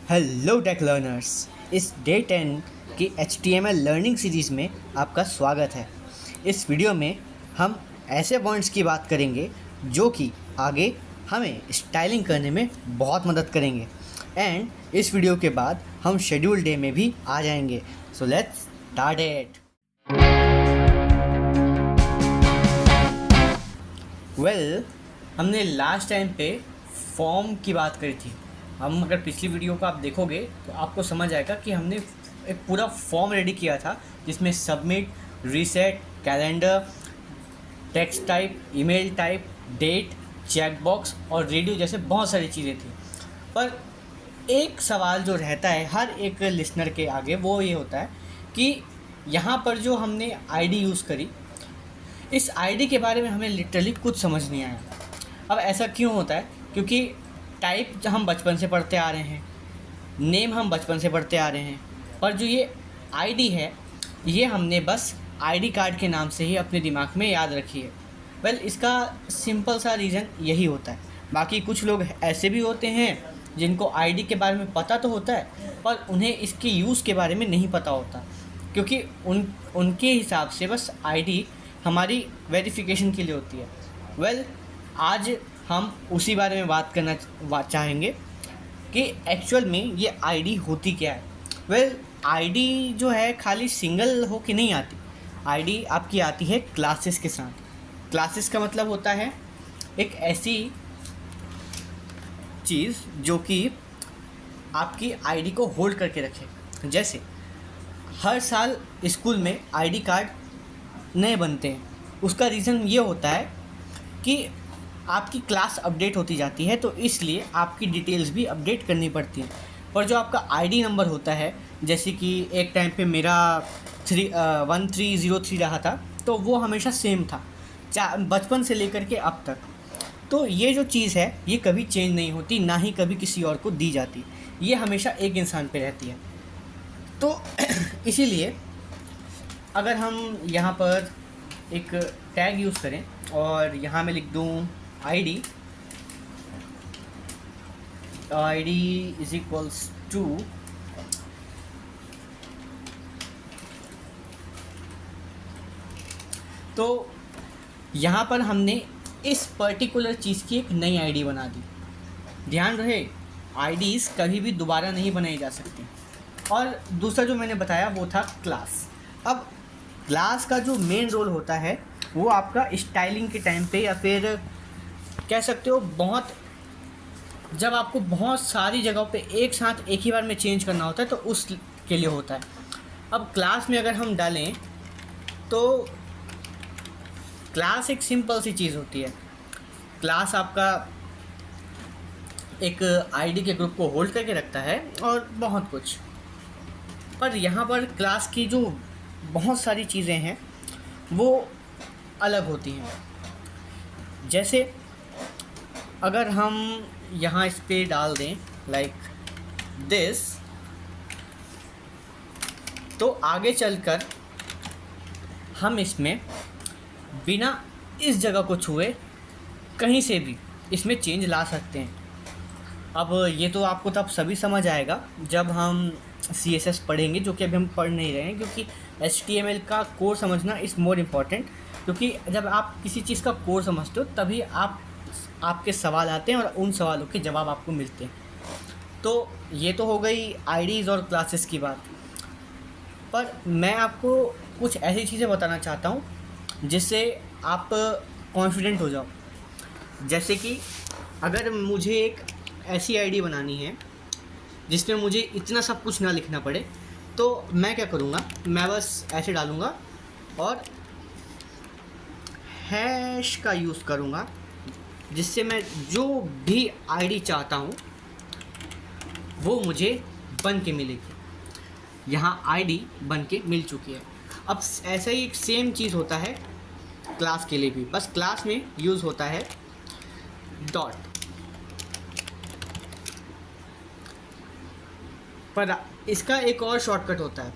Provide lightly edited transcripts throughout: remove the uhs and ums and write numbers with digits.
Hello tech learners. इस day 10 की HTML learning series में आपका स्वागत है। इस वीडियो में हम ऐसे पॉइंट्स की बात करेंगे जो कि आगे हमें स्टाइलिंग करने में बहुत मदद करेंगे एंड इस वीडियो के बाद हम शेड्यूल डे में भी आ जाएंगे। So let's start it. हमने लास्ट टाइम पे फॉर्म की बात करी थी। हम अगर पिछली वीडियो को आप देखोगे तो आपको समझ आएगा कि हमने एक पूरा फॉर्म रेडी किया था जिसमें submit, reset, calendar, text type, email type, date, checkbox और रेडियो जैसे बहुत सारी चीज़ें थी। पर एक सवाल जो रहता है हर एक लिसनर के आगे वो ये होता है कि यहाँ पर जो हमने आईडी यूज़ करी, इस आईडी के बारे में हमें लिटरली कुछ समझ नहीं आया। अब ऐसा क्यों होता है? क्योंकि टाइप हम बचपन से पढ़ते आ रहे हैं, नेम हम बचपन से पढ़ते आ रहे हैं, पर जो ये आईडी है ये हमने बस आईडी कार्ड के नाम से ही अपने दिमाग में याद रखी है। इसका सिंपल सा रीज़न यही होता है। बाकी कुछ लोग ऐसे भी होते हैं जिनको आईडी के बारे में पता तो होता है पर उन्हें इसके यूज़ के बारे में नहीं पता होता, क्योंकि उनके हिसाब से बस आईडी हमारी वेरिफिकेशन के लिए होती है। आज हम उसी बारे में बात करना चाहेंगे कि एक्चुअल में ये आईडी होती क्या है। आईडी जो है खाली सिंगल हो के नहीं आती। आईडी आपकी आती है क्लासेस के साथ। क्लासेस का मतलब होता है एक ऐसी चीज़ जो कि आपकी आईडी को होल्ड करके रखे। जैसे हर साल स्कूल में आईडी कार्ड नए बनते हैं। उसका रीज़न ये होता है कि आपकी क्लास अपडेट होती जाती है, तो इसलिए आपकी डिटेल्स भी अपडेट करनी पड़ती हैं। पर जो आपका आईडी नंबर होता है, जैसे कि एक टाइम पे मेरा 1303 रहा था, तो वो हमेशा सेम था बचपन से लेकर के अब तक। तो ये जो चीज़ है ये कभी चेंज नहीं होती, ना ही कभी किसी और को दी जाती। ये हमेशा एक इंसान पे रहती है। तो इसीलिए अगर हम यहाँ पर एक टैग यूज़ करें और यहाँ मैं लिख दूँ आईडी इज इक्वल्स टू तो यहाँ पर हमने इस पर्टिकुलर चीज़ की एक नई आईडी बना दी। ध्यान रहे, आईडीज़ कभी भी दोबारा नहीं बनाई जा सकती। और दूसरा जो मैंने बताया वो था क्लास। अब क्लास का जो मेन रोल होता है वो आपका स्टाइलिंग के टाइम पे, या फिर कह सकते हो जब आपको बहुत सारी जगहों पे एक साथ एक ही बार में चेंज करना होता है तो उस के लिए होता है। अब क्लास में अगर हम डालें तो क्लास एक सिंपल सी चीज़ होती है। क्लास आपका एक आईडी के ग्रुप को होल्ड करके रखता है और बहुत कुछ। पर यहाँ पर क्लास की जो बहुत सारी चीज़ें हैं वो अलग होती हैं। जैसे अगर हम यहाँ इस पे डाल दें लाइक दिस, तो आगे चलकर हम इसमें बिना इस जगह को छुए कहीं से भी इसमें चेंज ला सकते हैं। अब ये तो आपको तब सभी समझ आएगा जब हम CSS पढ़ेंगे, जो कि अभी हम पढ़ नहीं रहे हैं, क्योंकि HTML का कोर समझना इज़ मोर इम्पॉर्टेंट। क्योंकि जब आप किसी चीज़ का कोर समझते हो तभी आपके सवाल आते हैं और उन सवालों के जवाब आपको मिलते हैं। तो ये तो हो गई आईडीज़ और क्लासेस की बात। पर मैं आपको कुछ ऐसी चीज़ें बताना चाहता हूँ जिससे आप कॉन्फिडेंट हो जाओ। जैसे कि अगर मुझे एक ऐसी आईडी बनानी है जिसमें मुझे इतना सब कुछ ना लिखना पड़े, तो मैं क्या करूँगा, मैं बस ऐसे डालूँगा और हैश का यूज़ करूँगा, जिससे मैं जो भी आईडी चाहता हूँ वो मुझे बन के मिलेगी। यहाँ आईडी बन के मिल चुकी है। अब ऐसा ही एक सेम चीज़ होता है क्लास के लिए भी, बस क्लास में यूज़ होता है डॉट। पर इसका एक और शॉर्टकट होता है,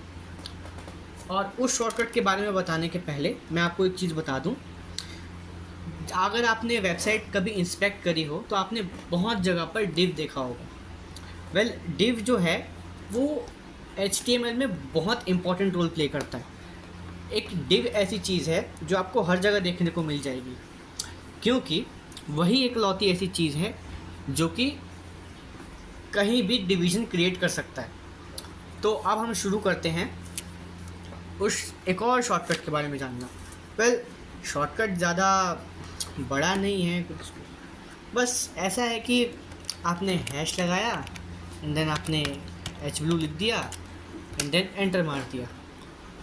और उस शॉर्टकट के बारे में बताने के पहले मैं आपको एक चीज़ बता दूं। अगर आपने वेबसाइट कभी इंस्पेक्ट करी हो तो आपने बहुत जगह पर डिव देखा होगा। वेल डिव जो है वो HTML में बहुत इंपॉर्टेंट रोल प्ले करता है। एक डिव ऐसी चीज़ है जो आपको हर जगह देखने को मिल जाएगी, क्योंकि वही एकलौती ऐसी चीज़ है जो कि कहीं भी डिवीज़न क्रिएट कर सकता है। तो अब हम शुरू करते हैं उस एक और शॉर्टकट के बारे में जानना। वेल शॉर्टकट ज़्यादा बड़ा नहीं है कुछ, बस ऐसा है कि आपने हैश लगाया एंड देन आपने HBlue लिख दिया एंड देन एंटर मार दिया,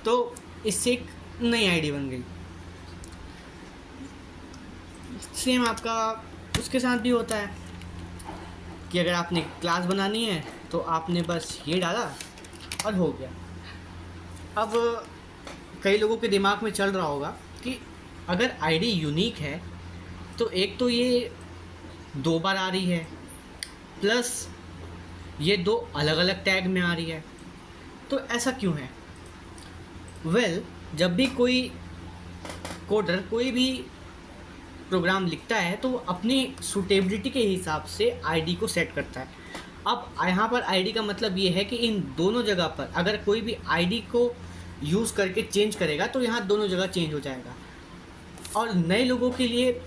तो इससे एक नई आईडी बन गई। सेम आपका उसके साथ भी होता है कि अगर आपने क्लास बनानी है तो आपने बस ये डाला और हो गया। अब कई लोगों के दिमाग में चल रहा होगा कि अगर आईडी यूनिक है तो एक तो ये 2 बार आ रही है, प्लस ये 2 अलग अलग टैग में आ रही है, तो ऐसा क्यों है? वेल जब भी कोई कोडर कोई भी प्रोग्राम लिखता है तो वो अपनी सूटेबिलिटी के हिसाब से आईडी को सेट करता है। अब यहाँ पर आईडी का मतलब ये है कि इन दोनों जगह पर अगर कोई भी आईडी को यूज़ करके चेंज करेगा तो यहाँ दोनों जगह चेंज हो जाएगा। और नए लोगों के लिए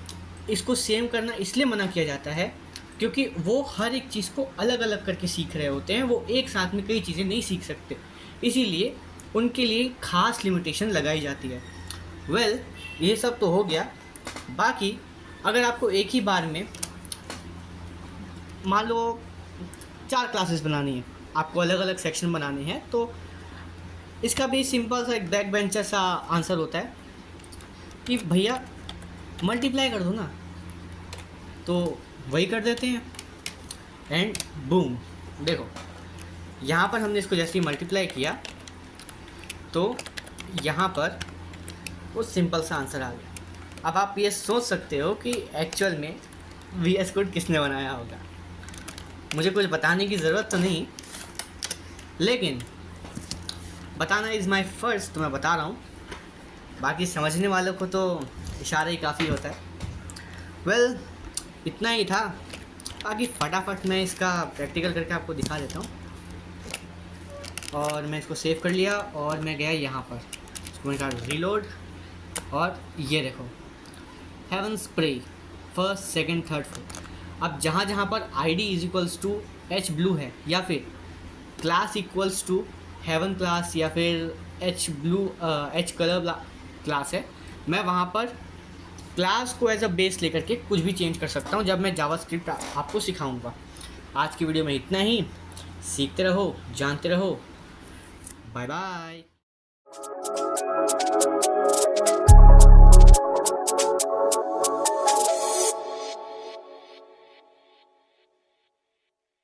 इसको सेम करना इसलिए मना किया जाता है क्योंकि वो हर एक चीज़ को अलग अलग करके सीख रहे होते हैं, वो एक साथ में कई चीज़ें नहीं सीख सकते, इसीलिए उनके लिए ख़ास लिमिटेशन लगाई जाती है। वेल ये सब तो हो गया। बाकी अगर आपको एक ही बार में मान लो 4 क्लासेस बनानी है, आपको अलग अलग सेक्शन बनाने हैं, तो इसका भी सिंपल सा एक बैक बेंचर सा आंसर होता है कि भैया मल्टीप्लाई कर दो ना, तो वही कर देते हैं एंड बूम। देखो यहाँ पर हमने इसको जैसे ही मल्टीप्लाई किया तो यहाँ पर वो सिंपल सा आंसर आ गया। अब आप ये सोच सकते हो कि एक्चुअल में VS कोड किसने बनाया होगा। मुझे कुछ बताने की ज़रूरत तो नहीं, लेकिन बताना इज़ माई फर्स्ट, तो मैं बता रहा हूँ। बाकी समझने वालों को तो इशारा ही काफ़ी होता है। वेल इतना ही था। बाकी फटाफट मैं इसका प्रैक्टिकल करके आपको दिखा देता हूँ। और मैं इसको सेव कर लिया और मैं गया यहाँ पर, इसको मैं कहा रीलोड, और ये देखो heaven spray first second third fourth. अब जहाँ जहाँ पर ID is equals to HBlue है या फिर class equals to heaven class या फिर H कलर क्लास है, मैं वहाँ पर क्लास को एज अ बेस लेकर के कुछ भी चेंज कर सकता हूँ जब मैं जावास्क्रिप्ट आपको सिखाऊंगा। आज की वीडियो में इतना ही। सीखते रहो, जानते रहो। Bye bye.